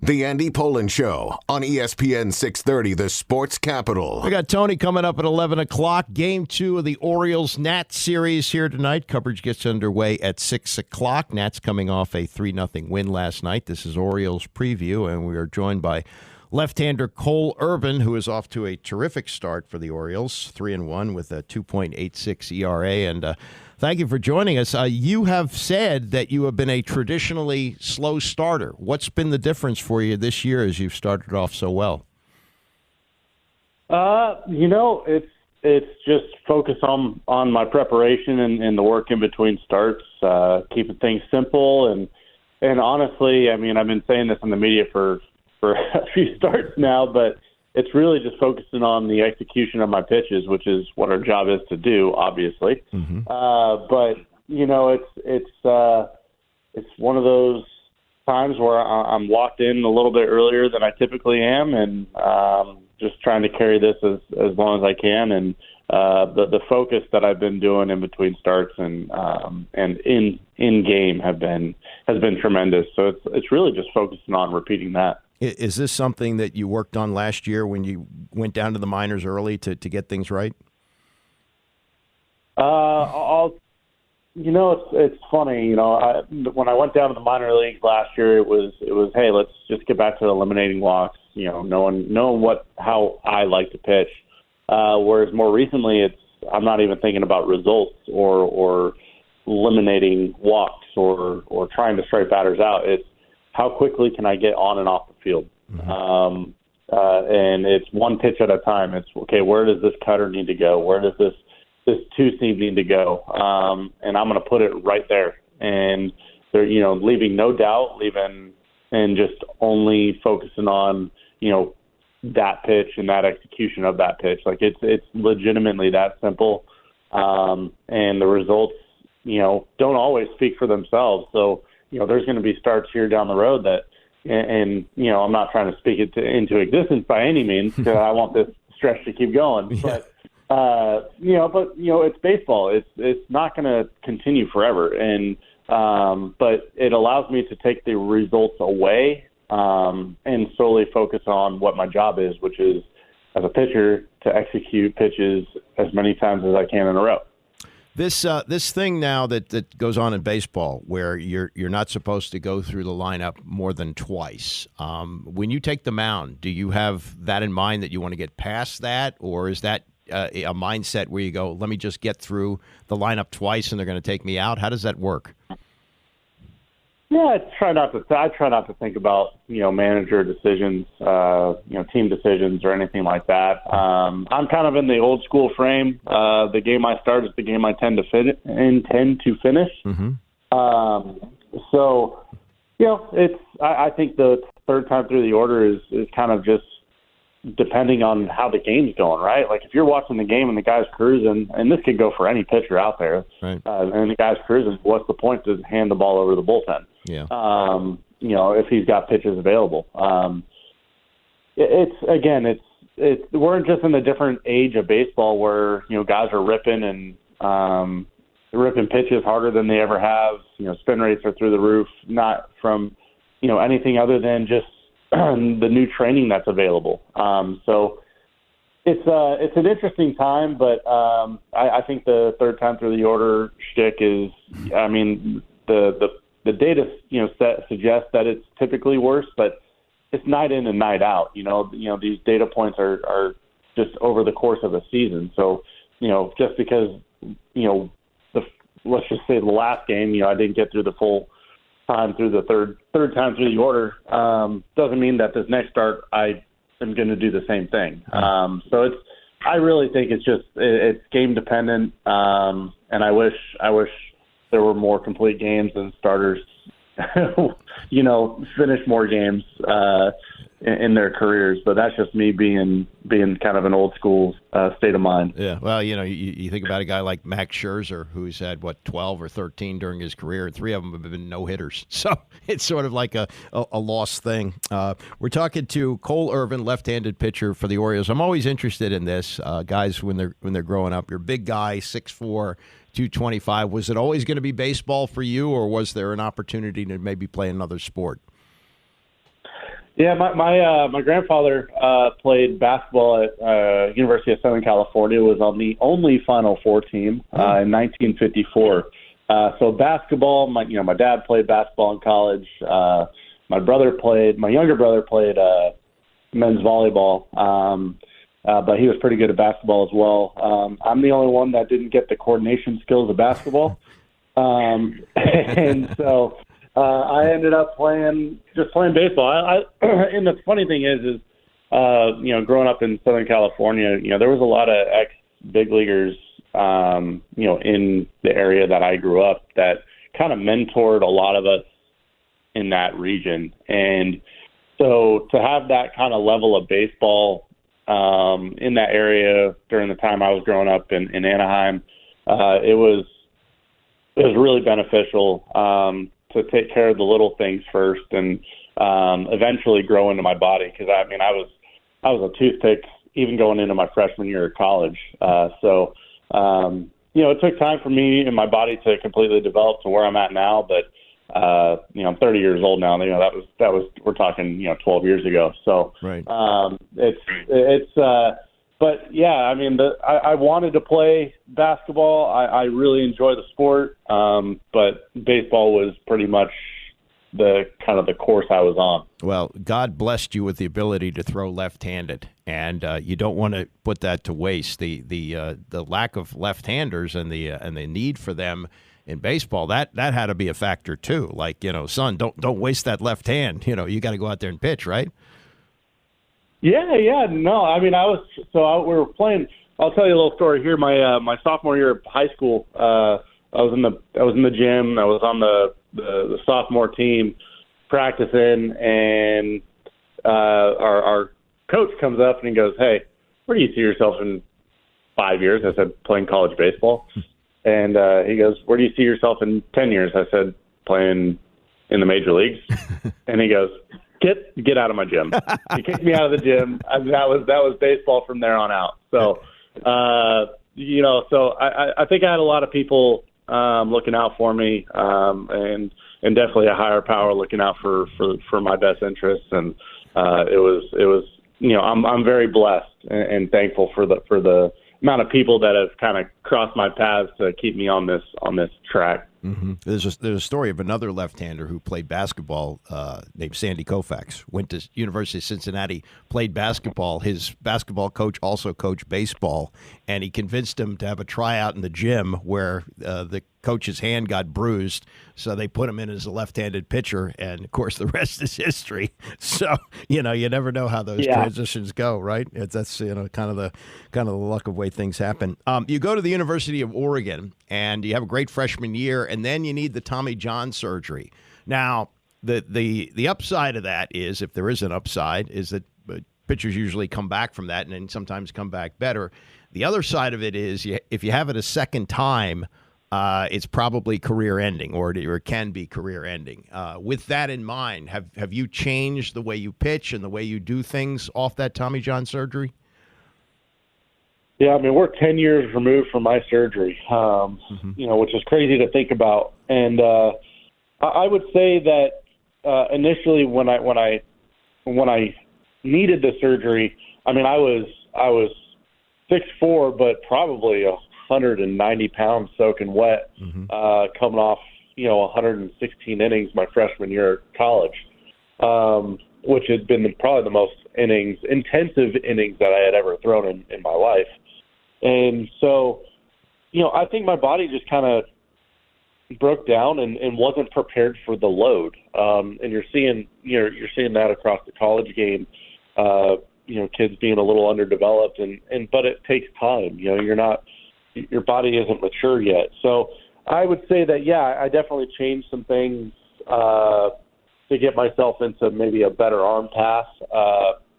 The Andy Pollin Show on ESPN 630, the sports capital. We got Tony coming up at 11 o'clock. Game 2 of the Orioles-Nats series here tonight. Coverage gets underway at 6 o'clock. Nats coming off a 3-0 win last night. This is Orioles preview, and we are joined by left-hander Cole Irvin, who is off to a terrific start for the Orioles, 3-1 with a 2.86 ERA. And thank you for joining us. You have said that you have been a traditionally slow starter. What's been the difference for you this year as you've started off so well? It's just focus on my preparation and the work in between starts, keeping things simple. And honestly, I mean, I've been saying this in the media for a few starts now, but it's really just focusing on the execution of my pitches, which is what our job is to do, obviously. Mm-hmm. But it's one of those times where I'm locked in a little bit earlier than I typically am, and just trying to carry this as long as I can. And the focus that I've been doing in between starts and in game has been tremendous. So it's really just focusing on repeating that. Is this something that you worked on last year when you went down to the minors early to get things right? It's funny. When I went down to the minor leagues last year, it was hey, let's just get back to eliminating walks. Knowing how I like to pitch. Whereas more recently, I'm not even thinking about results or eliminating walks or trying to strike batters out. It's how quickly can I get on and off the field? Mm-hmm. And it's one pitch at a time. It's, okay, where does this cutter need to go? Where does this two-seam need to go? And I'm going to put it right there. And they're, leaving no doubt, and just only focusing on, that pitch and that execution of that pitch. Like it's legitimately that simple. And the results, don't always speak for themselves. So, there's going to be starts here down the road that, and I'm not trying to speak it into existence by any means, because I want this stretch to keep going. Yeah. But it's baseball. It's not going to continue forever, and but it allows me to take the results away and solely focus on what my job is, which is as a pitcher to execute pitches as many times as I can in a row. This thing now that goes on in baseball, where you're not supposed to go through the lineup more than twice. When you take the mound, do you have that in mind, that you want to get past that, or is that a mindset where you go, let me just get through the lineup twice and they're going to take me out? How does that work? Yeah, I try not to think about manager decisions, team decisions or anything like that. I'm kind of in the old school frame. The game I start is the game I intend to finish. Mm-hmm. So I think the third time through the order is kind of just depending on how the game's going, right? Like if you're watching the game and the guy's cruising, and this could go for any pitcher out there, right. And the guy's cruising, what's the point to hand the ball over the bullpen? Yeah. If he's got pitches available. We're just in a different age of baseball where, guys are ripping and ripping pitches harder than they ever have. Spin rates are through the roof, not from, anything other than just the new training that's available. So it's an interesting time, but I think the third time through the order shtick is, the data suggests that it's typically worse, but it's night in and night out. These data points are just over the course of a season. So just because let's just say the last game, I didn't get through the full time through the third time through the order, doesn't mean that this next start I am going to do the same thing. So I really think it's game dependent, and I wish there were more complete games and starters, finish more games in their careers. But that's just me being kind of an old school state of mind. Yeah, well, you think about a guy like Max Scherzer, who's had 12 or 13 during his career, and 3 of them have been no hitters. So it's sort of like a lost thing. We're talking to Cole Irvin, left-handed pitcher for the Orioles. I'm always interested in this, guys when they're growing up. You're a big guy, 6'4", 225. Was it always going to be baseball for you, or was there an opportunity to maybe play another sport? Yeah, my grandfather played basketball at University of Southern California. Was on the only Final Four team in 1954. So basketball. My dad played basketball in college. My younger brother played men's volleyball, but he was pretty good at basketball as well. I'm the only one that didn't get the coordination skills of basketball, and so. I ended up playing baseball. And the funny thing is growing up in Southern California, there was a lot of ex-big leaguers, in the area that I grew up that kind of mentored a lot of us in that region. And so to have that kind of level of baseball in that area during the time I was growing up in Anaheim, it was really beneficial. To take care of the little things first, and eventually grow into my body. Because I was a toothpick even going into my freshman year of college. So it took time for me and my body to completely develop to where I'm at now. But I'm 30 years old now. That was we're talking 12 years ago. So right. But yeah, I wanted to play basketball. I really enjoy the sport, but baseball was pretty much the course I was on. Well, God blessed you with the ability to throw left-handed, and you don't want to put that to waste. The lack of left-handers and the need for them in baseball, that had to be a factor too. Like, son, don't waste that left hand. You got to go out there and pitch, right? Yeah. No, we were playing. I'll tell you a little story here. My sophomore year of high school, I was in the gym. I was on the sophomore team practicing, and our coach comes up and he goes, "Hey, where do you see yourself in 5 years?" I said, "Playing college baseball." And he goes, "Where do you see yourself in 10 years?" I said, "Playing in the major leagues." And he goes, Get out of my gym. He kicked me out of the gym. That was baseball from there on out. So, so I think I had a lot of people looking out for me, and definitely a higher power looking out for my best interests. And it was I'm very blessed and thankful for the amount of people that have kind of crossed my paths to keep me on this track. Mm-hmm. There's a story of another left-hander who played basketball named Sandy Koufax. Went to University of Cincinnati, played basketball. His basketball coach also coached baseball, and he convinced him to have a tryout in the gym where the coach's hand got bruised, so they put him in as a left-handed pitcher, and of course the rest is history. So you never know how those transitions go, right? That's kind of the luck of way things happen. You go to the University of Oregon, and you have a great freshman year, and then you need the Tommy John surgery. Now, the upside of that is, if there is an upside, is that pitchers usually come back from that and then sometimes come back better. The other side of it is, if you have it a second time, it's probably career-ending, or it can be career-ending. With that in mind, have you changed the way you pitch and the way you do things off that Tommy John surgery? Yeah, we're 10 years removed from my surgery, which is crazy to think about. And I would say that initially, when I needed the surgery, I was 6'4", but probably 190 pounds soaking wet, coming off 116 innings my freshman year at college, which had been probably the most intensive innings that I had ever thrown in my life. And so, I think my body just kind of broke down and wasn't prepared for the load. And you're seeing that across the college game. Kids being a little underdeveloped, but it takes time. Your body isn't mature yet. So I would say that I definitely changed some things to get myself into maybe a better arm pass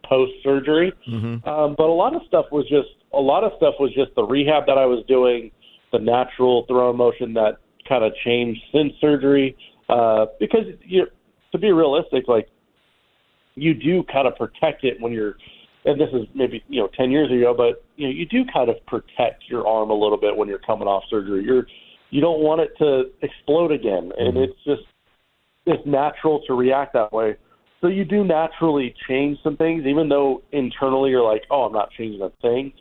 post surgery. But a lot of stuff was just the rehab that I was doing, the natural throwing motion that kind of changed since surgery. Because to be realistic, like, you do kind of protect it when you're, and this is maybe 10 years ago, but you do kind of protect your arm a little bit when you're coming off surgery. You don't want it to explode again, and it's natural to react that way. So you do naturally change some things, even though internally you're like, oh, I'm not changing a thing.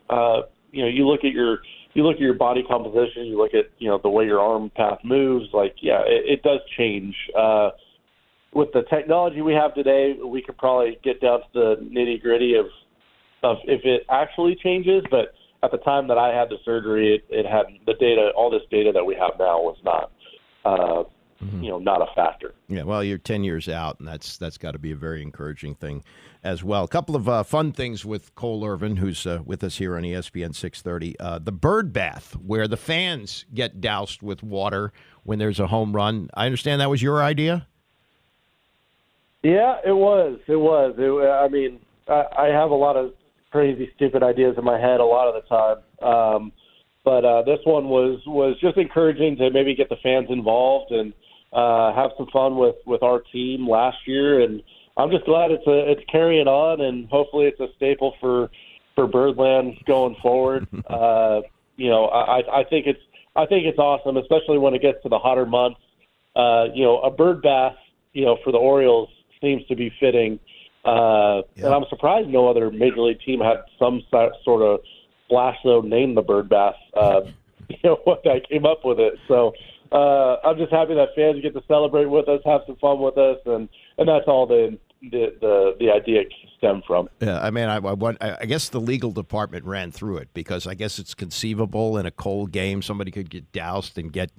You look at your body composition, you look at, the way your arm path moves, like, yeah, it does change. With the technology we have today, we could probably get down to the nitty gritty of if it actually changes. But at the time that I had the surgery, it had the data, all this data that we have now was not, not a factor. Yeah, well, you're 10 years out, and that's got to be a very encouraging thing as well. A couple of fun things with Cole Irvin, who's with us here on ESPN 630. The bird bath, where the fans get doused with water when there's a home run. I understand that was your idea? Yeah, it was. I have a lot of crazy, stupid ideas in my head a lot of the time. But this one was just encouraging to maybe get the fans involved and have some fun with our team last year. And I'm just glad it's carrying on, and hopefully it's a staple for Birdland going forward. I think it's awesome, especially when it gets to the hotter months. A bird bath, for the Orioles seems to be fitting. And I'm surprised no other major league team had some sort of splash zone named the bird bath. What I came up with it. So I'm just happy that fans get to celebrate with us, have some fun with us, and that's all the idea stemmed from. Yeah, I guess the legal department ran through it, because I guess it's conceivable in a cold game somebody could get doused and get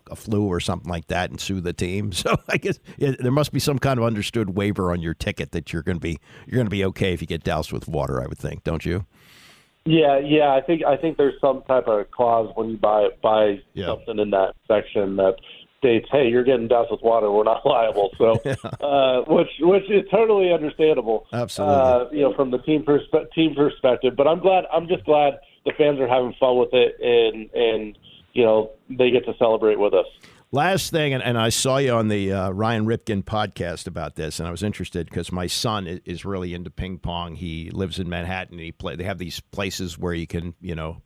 a flu or something like that and sue the team. So I guess there must be some kind of understood waiver on your ticket that you're going to be okay if you get doused with water, I would think, don't you? Yeah. I think there's some type of clause when you buy something in that section that states, "Hey, you're getting doused with water. We're not liable." So, which is totally understandable. Absolutely. From the team perspective. But I'm just glad the fans are having fun with it, and they get to celebrate with us. Last thing, and I saw you on the Ryan Ripken podcast about this, and I was interested because my son is really into ping pong. He lives in Manhattan, and they have these places where you can,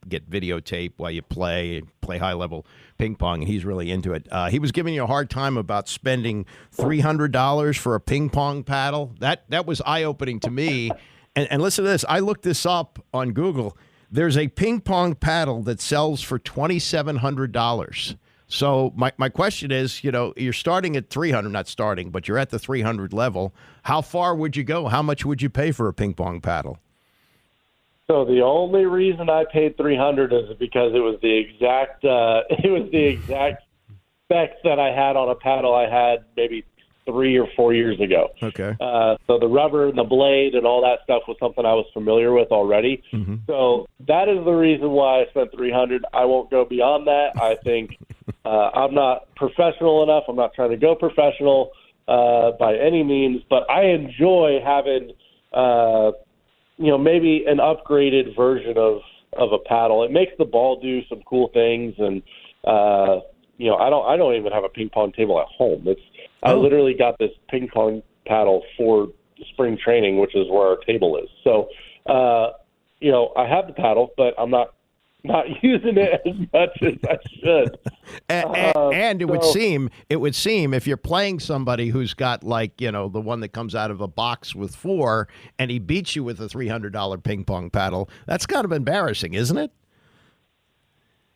get videotape while you play high-level ping pong, and he's really into it. He was giving you a hard time about spending $300 for a ping pong paddle. That was eye-opening to me. And listen to this. I looked this up on Google. There's a ping pong paddle that sells for $2,700. So my question is, you're starting at 300, not starting, but you're at the 300 level. How far would you go? How much would you pay for a ping pong paddle? So the only reason I paid $300 is because it was the exact specs that I had on a paddle I had maybe 3 or 4 years ago. Okay. So the rubber and the blade and all that stuff was something I was familiar with already. Mm-hmm. So that is the reason why I spent $300. I won't go beyond that. I think I'm not professional enough. I'm not trying to go professional by any means, but I enjoy having, maybe an upgraded version of a paddle. It makes the ball do some cool things, and I don't even have a ping pong table at home. I literally got this ping pong paddle for spring training, which is where our table is. So, I have the paddle, but I'm not using it as much as I should. And it would seem if you're playing somebody who's got the one that comes out of a box with 4, and he beats you with a $300 ping pong paddle, that's kind of embarrassing, isn't it?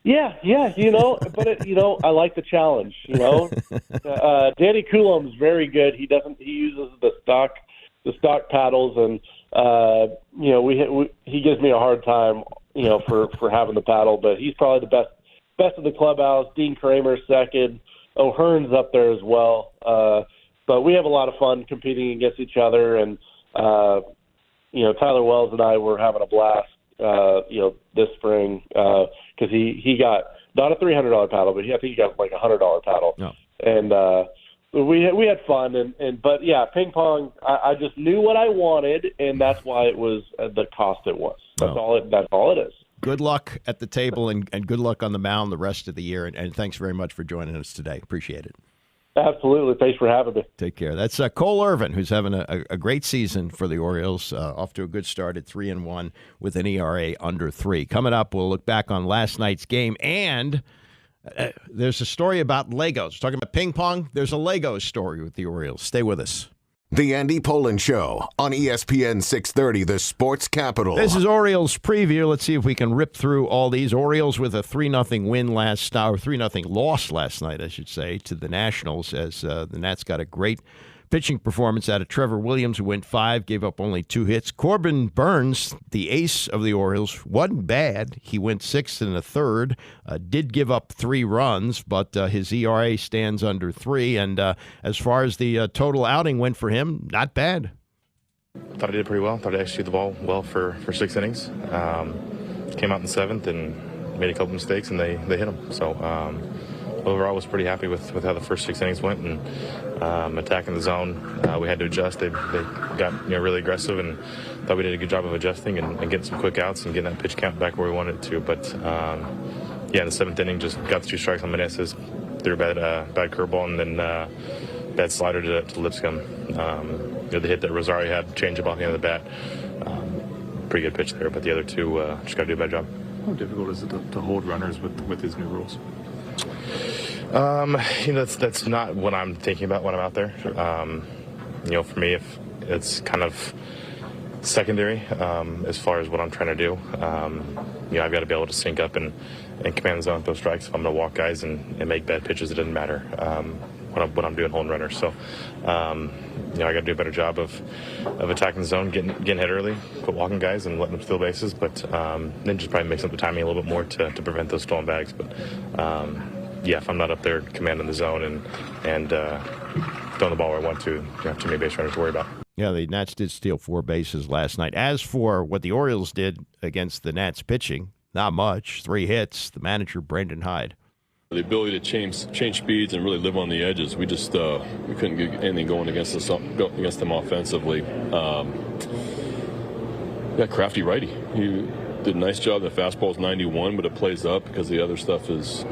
Yeah, but I like the challenge. Danny Coulombe's very good. He uses the stock paddles, and he gives me a hard time, for having the paddle. But he's probably the best of the clubhouse. Dean Kramer's second. O'Hearn's up there as well. But we have a lot of fun competing against each other, and Tyler Wells and I were having a blast. This spring, because he got not a $300 paddle, but I think he got like a $100 paddle. No. And we had fun, but yeah, ping pong. I just knew what I wanted, and that's why it was the cost it was. That's all it is. Good luck at the table, and good luck on the mound the rest of the year. And thanks very much for joining us today. Appreciate it. Absolutely. Thanks for having me. Take care. That's Cole Irvin, who's having a great season for the Orioles, off to a good start at 3-1 with an ERA under 3. Coming up, we'll look back on last night's game, and there's a story about Legos. Talking about ping pong, there's a Lego story with the Orioles. Stay with us. The Andy Pollin Show on ESPN 630, the sports capital. This is Orioles preview. Let's see if we can rip through all these. Orioles with a 3-0 win or 3-0 loss last night, I should say, to the Nationals, as the Nats got a great pitching performance out of Trevor Williams, who went 5, gave up only 2 hits. Corbin Burns, the ace of the Orioles, wasn't bad. He went 6 1/3, did give up 3 runs, but his ERA stands under 3. And as far as the total outing went for him, not bad. I thought I did pretty well. I thought I executed the ball well for 6 innings. Came out in the 7th and made a couple mistakes, and they hit him. So overall, I was pretty happy with how the first 6 innings went, and attacking the zone. We had to adjust. They got really aggressive, and thought we did a good job of adjusting and getting some quick outs and getting that pitch count back where we wanted it to. But the 7th inning, just got the 2 strikes on Meneses, threw a bad curveball, and then bad slider to Lipscomb. The hit that Rosario had, change up off the end of the bat. Pretty good pitch there, but the other 2 just got to do a better job. How difficult is it to hold runners with his new rules? That's not what I'm thinking about when I'm out there. For me, if it's kind of secondary as far as what I'm trying to do. I've got to be able to sync up and command the zone with those strikes. If I'm going to walk guys and make bad pitches, it doesn't matter when I'm doing holding runners. So, I got to do a better job of attacking the zone, getting hit early, quit walking guys and letting them steal bases, but then just probably mix up the timing a little bit more to prevent those stolen bags. But if I'm not up there commanding the zone and throwing the ball where I want to, you have too many base runners to worry about. Yeah, the Nats did steal 4 bases last night. As for what the Orioles did against the Nats pitching, not much. 3 hits. The manager, Brendan Hyde. The ability to change speeds and really live on the edges. We just we couldn't get anything going against them offensively. Crafty righty. He did a nice job. The fastball's 91, but it plays up because the other stuff is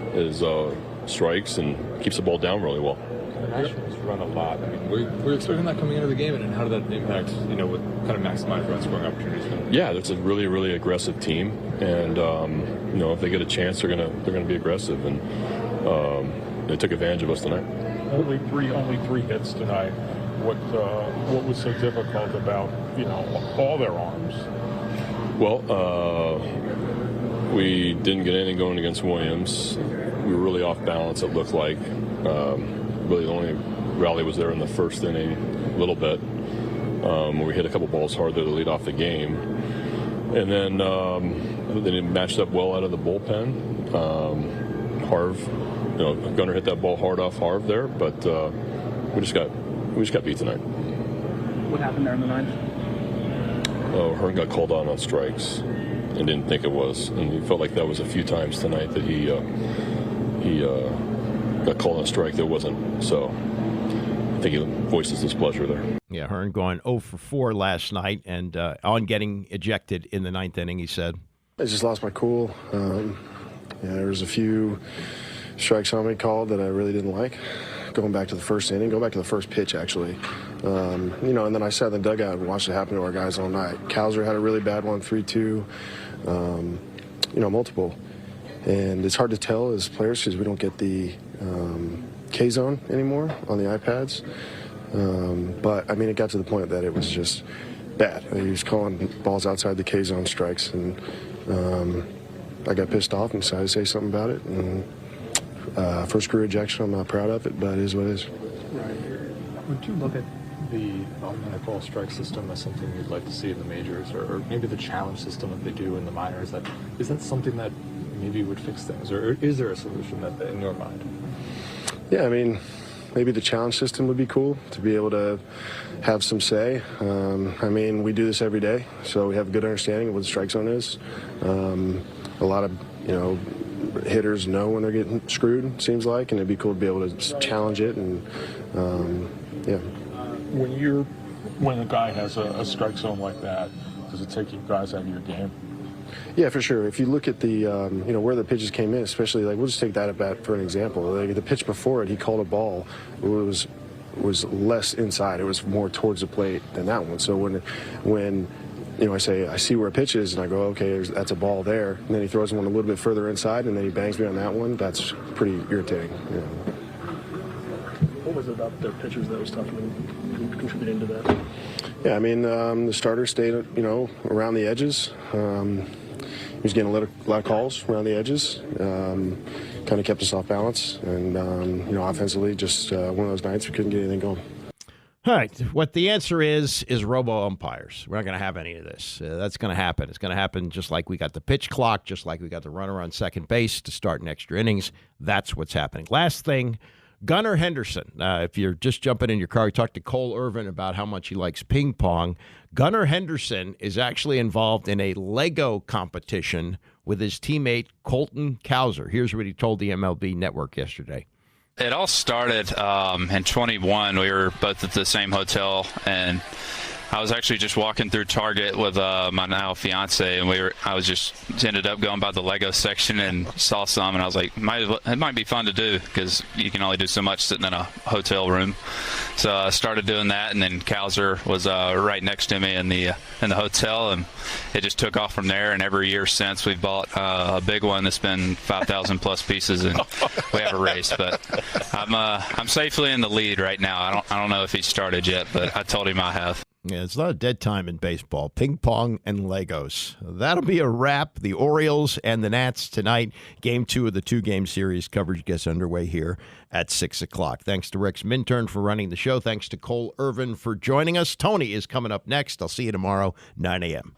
strikes and keeps the ball down really well. The Nationals run a lot. I mean, were you expecting that coming into the game, and how did that impact, with kind of maximize run scoring opportunities? Yeah, that's a really, really aggressive team, and if they get a chance, they're gonna be aggressive, and they took advantage of us tonight. Only three hits tonight. What was so difficult about all their arms? Well, we didn't get anything going against Williams. We were really off balance. It looked like. Really, the only rally was there in the first inning, a little bit, where we hit a couple balls hard there to lead off the game. And then they matched up well out of the bullpen. Harv, Gunnar hit that ball hard off Harv there, but we just got beat tonight. What happened there in the 9th? Oh, Hearn got called on strikes and didn't think it was, and he felt like that was a few times tonight that he got called on a strike that wasn't. So I think he voiced his displeasure there. Yeah, Hearn going 0 for 4 last night, and on getting ejected in the 9th inning, he said, I just lost my cool. There was a few strikes on me called that I really didn't like. Going back to the first inning, go back to the first pitch, actually. And then I sat in the dugout and watched it happen to our guys all night. Cowser had a really bad one, 3-2, multiple. And it's hard to tell as players because we don't get the K-zone anymore on the iPads. But, it got to the point that it was just bad. He was calling balls outside the K-zone strikes, and I got pissed off and decided to say something about it. And first career ejection, I'm not proud of it, but it is what it is. Right. Would you look at the automatic ball strike system as something you'd like to see in the majors, or maybe the challenge system that they do in the minors? Is that something that maybe would fix things, or is there a solution that in your mind? Yeah, maybe the challenge system would be cool to be able to have some say. We do this every day, so we have a good understanding of what the strike zone is. A lot of, hitters know when they're getting screwed, seems like, and it'd be cool to be able to challenge it. And, When a guy has a strike zone like that, does it take you guys out of your game? Yeah, for sure. If you look at the, where the pitches came in, especially, we'll just take that at bat for an example. The pitch before it, he called a ball. It was less inside. It was more towards the plate than that one. So when I say, I see where a pitch is, and I go, okay, that's a ball there. And then he throws one a little bit further inside, and then he bangs me on that one. That's pretty irritating. What was it about their pitchers that was tough for them? contributing to that? Yeah, I mean, the starter stayed, around the edges. He was getting a lot of calls around the edges. Kind of kept us off balance. And, offensively, just one of those nights we couldn't get anything going. All right. What the answer is robo umpires. We're not going to have any of this. That's going to happen. It's going to happen just like we got the pitch clock, just like we got the runner on second base to start in extra innings. That's what's happening. Last thing, Gunnar Henderson. If you're just jumping in your car, we talked to Cole Irvin about how much he likes ping pong. Gunnar Henderson is actually involved in a Lego competition with his teammate Colton Cowser. Here's what he told the MLB Network yesterday. It all started in 21. We were both at the same hotel, and I was actually just walking through Target with my now fiance, and I was just ended up going by the Lego section and saw some, and I was like, it might be fun to do because you can only do so much sitting in a hotel room. So I started doing that, and then Cowser was right next to me in the hotel, and it just took off from there. And every year since, we've bought a big one that's been 5,000 plus pieces, and we have a race. But I'm safely in the lead right now. I don't know if he started yet, but I told him I have. Yeah, it's not a dead time in baseball. Ping pong and Legos. That'll be a wrap. The Orioles and the Nats tonight. Game 2 of the 2-game series. Coverage gets underway here at 6 o'clock. Thanks to Rex Minturn for running the show. Thanks to Cole Irvin for joining us. Tony is coming up next. I'll see you tomorrow, 9 a.m.